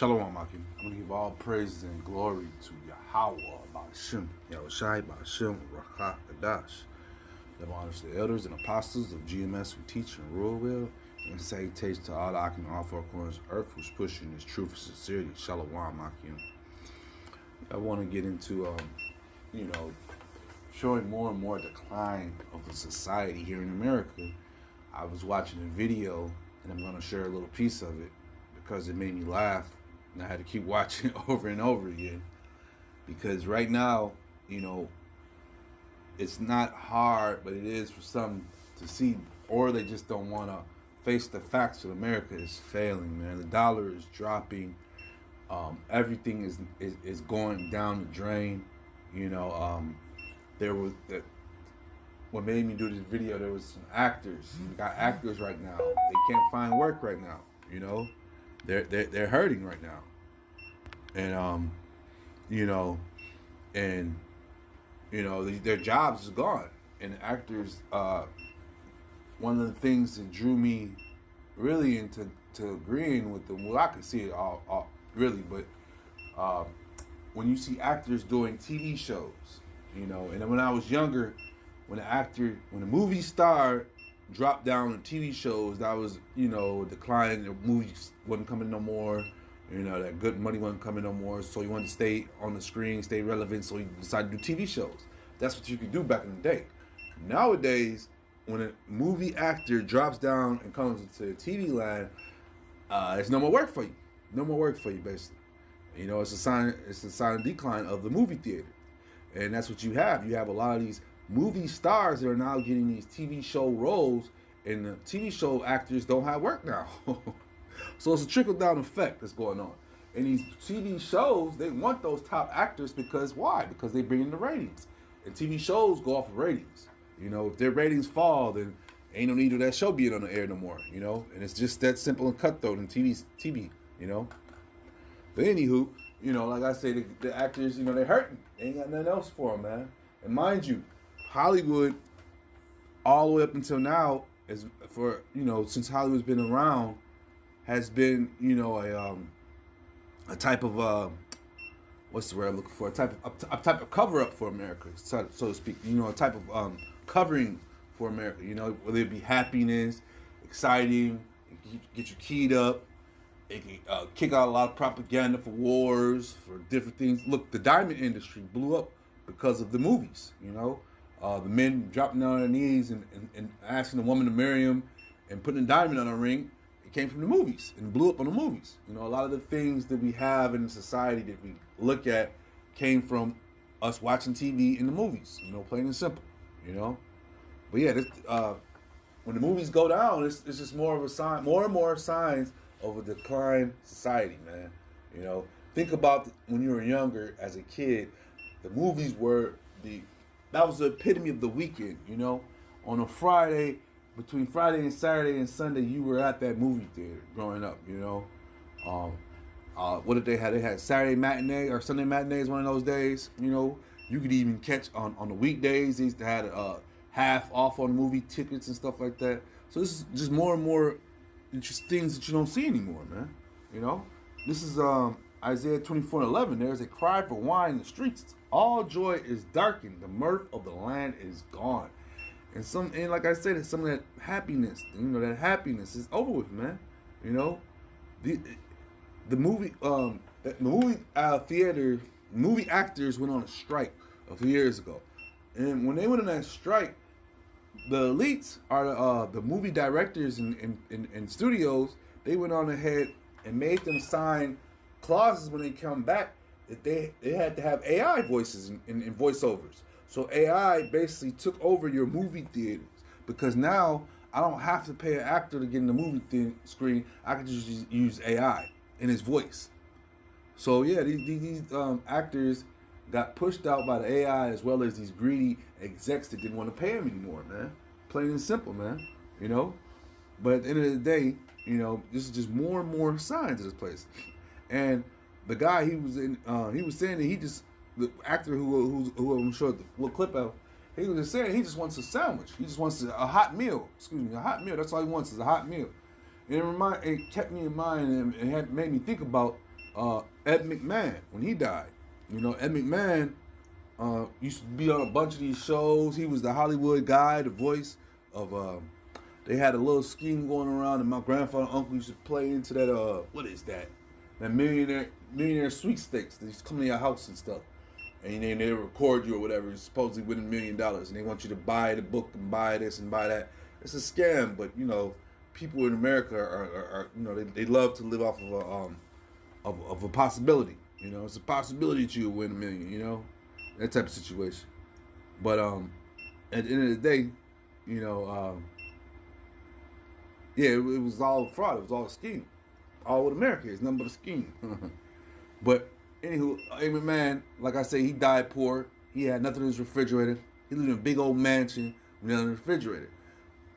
Shalom, Akim. I'm going to give all praises and glory to Yahweh, Ba'ashem, Yahushai, Ba'ashem, Rakah, Kadash. That honors the elders and apostles of GMS who teach and rule well, and salutation to all the Akim in all four corners of earth who's pushing this truth and sincerity. Shalom, Akim. I want to get into, showing more and more decline of the society here in America. I was watching a video, and I'm going to share a little piece of it because it made me laugh, and I had to keep watching it over and over again. Because right now, it's not hard, but it is for some to see, or they just don't want to face the facts that America is failing, man. The dollar is dropping. Everything is going down the drain. There was that. What made me do this video? There was some actors. We got actors right now. They can't find work right now. They're hurting right now, and their jobs is gone. And actors, one of the things that drew me really into agreeing with them. Well, I could see it all really, but when you see actors doing TV shows, and when I was younger, when a movie star dropped down in TV shows, that was, decline. The movies wasn't coming no more. That good money wasn't coming no more. So you wanted to stay on the screen, stay relevant. So you decided to do TV shows. That's what you could do back in the day. Nowadays, when a movie actor drops down and comes into TV land, it's no more work for you. No more work for you, basically. It's a sign of decline of the movie theater, and that's what you have. You have a lot of these movie stars that are now getting these TV show roles, and the TV show actors don't have work now. So it's a trickle-down effect that's going on. And these TV shows, they want those top actors because why? Because they bring in the ratings. And TV shows go off of ratings. If their ratings fall, then ain't no need of that show being on the air no more, And it's just that simple and cutthroat in TV, But anywho, like I say, the actors, they're hurting. They ain't got nothing else for them, man. And mind you, Hollywood, all the way up until now, is for since Hollywood's been around, has been a type of what's the word I'm looking for? A type of cover up for America, so to speak. A type of covering for America. Whether it be happiness, exciting, get you keyed up. It can kick out a lot of propaganda for wars, for different things. Look, the diamond industry blew up because of the movies. The men dropping down on their knees and asking the woman to marry him and putting a diamond on her ring, it came from the movies and blew up on the movies. A lot of the things that we have in society that we look at came from us watching TV in the movies, plain and simple, But yeah, when the movies go down, it's just more of a sign, more and more signs of a declined society, man. Think about when you were younger as a kid, the movies were that was the epitome of the weekend, On a Friday, between Friday and Saturday and Sunday, you were at that movie theater growing up, What did they have? They had Saturday matinee or Sunday matinees one of those days, You could even catch on the weekdays. They used to have half off on movie tickets and stuff like that. So this is just more and more just things that you don't see anymore, man. This is Isaiah 24:11. There's a cry for wine in the streets. All joy is darkened. The mirth of the land is gone. And like I said, some of that happiness, that happiness is over with, man. The movie theater, movie actors went on a strike a few years ago, and when they went on that strike, the elites are the movie directors and studios. They went on ahead and made them sign clauses when they come back that they had to have AI voices and voiceovers. So AI basically took over your movie theaters because now I don't have to pay an actor to get in the movie screen. I can just use AI in his voice. So yeah, these actors got pushed out by the AI as well as these greedy execs that didn't want to pay them anymore, man. Plain and simple, man. But at the end of the day, this is just more and more signs of this place. And the guy he was saying that the actor who I'm sure the little clip of, he was just saying he just wants a sandwich. He just wants a hot meal. A hot meal. That's all he wants is a hot meal. And it kept me in mind and it made me think about Ed McMahon when he died. You know, Ed McMahon used to be on a bunch of these shows. He was the Hollywood guy, the voice of. They had a little scheme going around, and my grandfather and uncle used to play into that. What is that? That millionaire sweepstakes. They used to come to your house and stuff, and then they record you or whatever. You're supposedly winning $1 million, and they want you to buy the book and buy this and buy that. It's a scam, but you know, people in America are you know they love to live off of a possibility. You know, it's a possibility that you will win $1 million. You know, that type of situation. But at the end of the day, you know, yeah, it was all fraud. It was all a scheme. All what America is, nothing but a scheme. But anywho, Amy Man, like I say, he died poor. He had nothing in his refrigerator. He lived in a big old mansion with nothing in the refrigerator.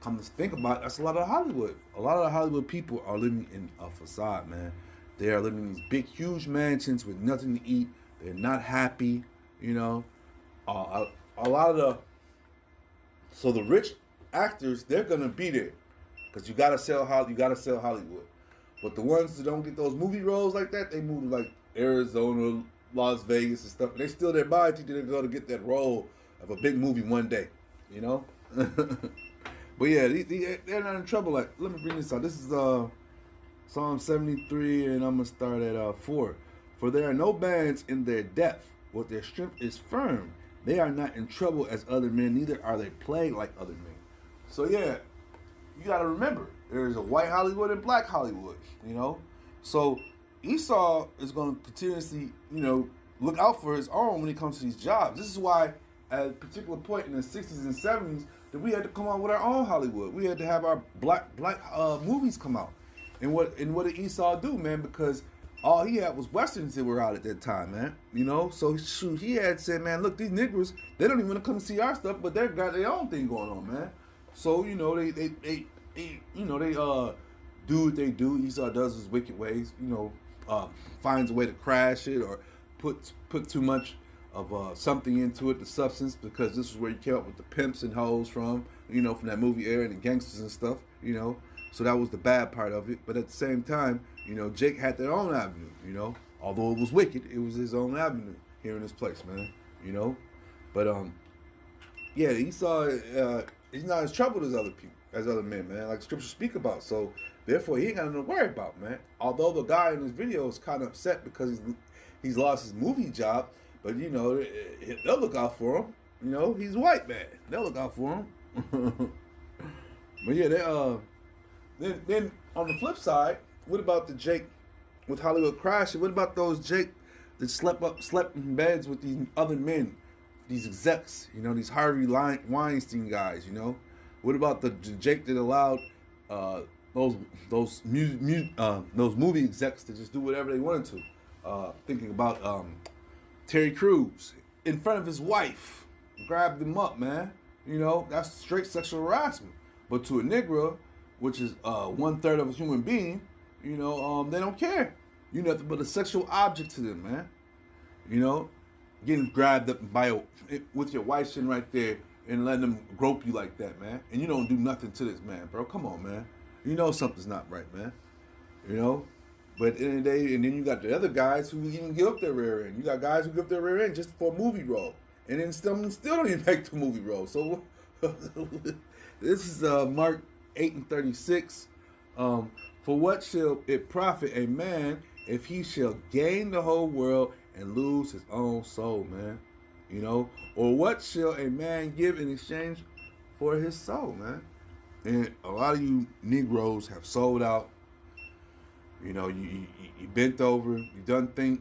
Come to think about it, that's a lot of Hollywood. A lot of the Hollywood people are living in a facade, man. They are living in these big, huge mansions with nothing to eat. They're not happy, you know. A lot of the rich actors, they're gonna be there because you gotta sell Hollywood. But the ones that don't get those movie roles like that, they move to like Arizona, Las Vegas and stuff. And they still their body think they're gonna get that role of a big movie one day, you know. But yeah, they're not in trouble. Like, let me bring this out. This is Psalm 73, and I'm gonna start at 4. For there are no bands in their depth, but their strength is firm. They are not in trouble as other men, neither are they plagued like other men. So yeah, you gotta remember, there's a white Hollywood and black Hollywood, you know? So Esau is gonna continuously, you know, look out for his own when it comes to these jobs. This is why at a particular point in the 60s and 70s that we had to come out with our own Hollywood. We had to have our black movies come out. And what did Esau do, man? Because all he had was westerns that were out at that time, man. You know, so shoot, he had said, man, look, these Negroes, they don't even want to come see our stuff, but they've got their own thing going on, man. So you know, they do what they do. Esau does his wicked ways. You know, finds a way to crash it or put too much of something into it, the substance, because this is where you came up with the pimps and hoes from. You know, from that movie era and the gangsters and stuff. You know, so that was the bad part of it. But at the same time, you know, Jake had their own avenue. You know, although it was wicked, it was his own avenue here in this place, man. You know, but yeah, Esau, he's not as troubled as other people, as other men, man. Like scriptures speak about. So therefore, he ain't got nothing to worry about, man. Although the guy in this video is kind of upset because he's lost his movie job, but you know, they'll look out for him. You know, he's white, man. They'll look out for him. But yeah, then on the flip side, what about the Jake with Hollywood crashing? What about those Jake that slept in beds with these other men, these execs? You know, these Harvey Weinstein guys. You know, what about the Jake that allowed those movie execs to just do whatever they wanted to? Thinking about Terry Crews in front of his wife, grabbed him up, man. You know, that's straight sexual harassment. But to a Negro, which is 1/3 of a human being, you know, they don't care. You're nothing but a sexual object to them, man. You know, getting grabbed up with your wife sitting right there and letting them grope you like that, man. And you don't do nothing to this man, bro. Come on, man. You know something's not right, man. You know? But at the end of the day, and then you got the other guys who even give up their rear end. You got guys who give up their rear end just for a movie role. And then still don't even make the movie role. So this is Mark 8:36. For what shall it profit a man if he shall gain the whole world and lose his own soul, man? You know? Or what shall a man give in exchange for his soul, man? And a lot of you Negroes have sold out. You know, you bent over, you done things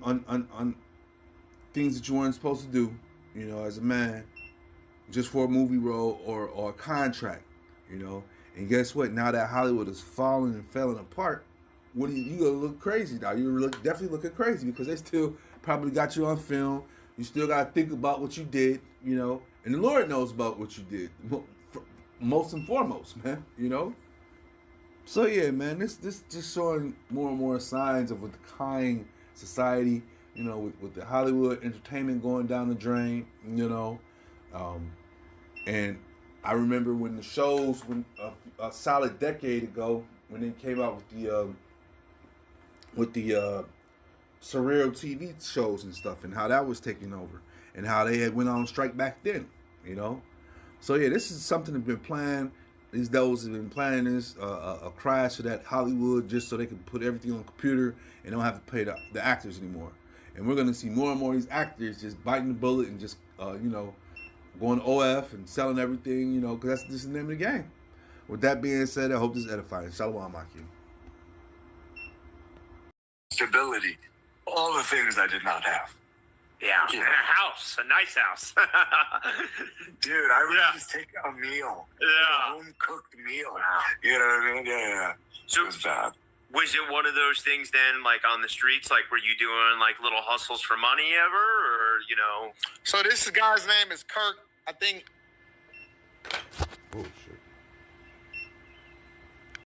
that you weren't supposed to do, you know, as a man, just for a movie role or a contract, you know. And guess what? Now that Hollywood is falling and falling apart, what you gonna look crazy now? You're definitely looking crazy because they still probably got you on film. You still gotta think about what you did, you know. And the Lord knows about what you did, most and foremost, man. You know. So yeah, man, this just showing more and more signs of a decaying society. You know, with the Hollywood entertainment going down the drain. You know, and I remember when the shows, when a solid decade ago, when they came out with the surreal TV shows and stuff, and how that was taking over, and how they had went on strike back then. You know, so yeah, this is something that's been planned. These devils have been planning this a crash of that Hollywood just so they can put everything on the computer and don't have to pay the actors anymore. And we're gonna see more and more of these actors just biting the bullet and just going OF and selling everything. Because that's just the name of the game. With that being said, I hope this is edifying. Shalom, Maki. Stability, all the things I did not have. Yeah, and a house, a nice house. Dude, I would just take a meal. Yeah. A home-cooked meal. Wow. You know what I mean? Yeah. So it was bad. Was it one of those things then, like on the streets, like were you doing like little hustles for money ever, or? So this guy's name is Kirk. I think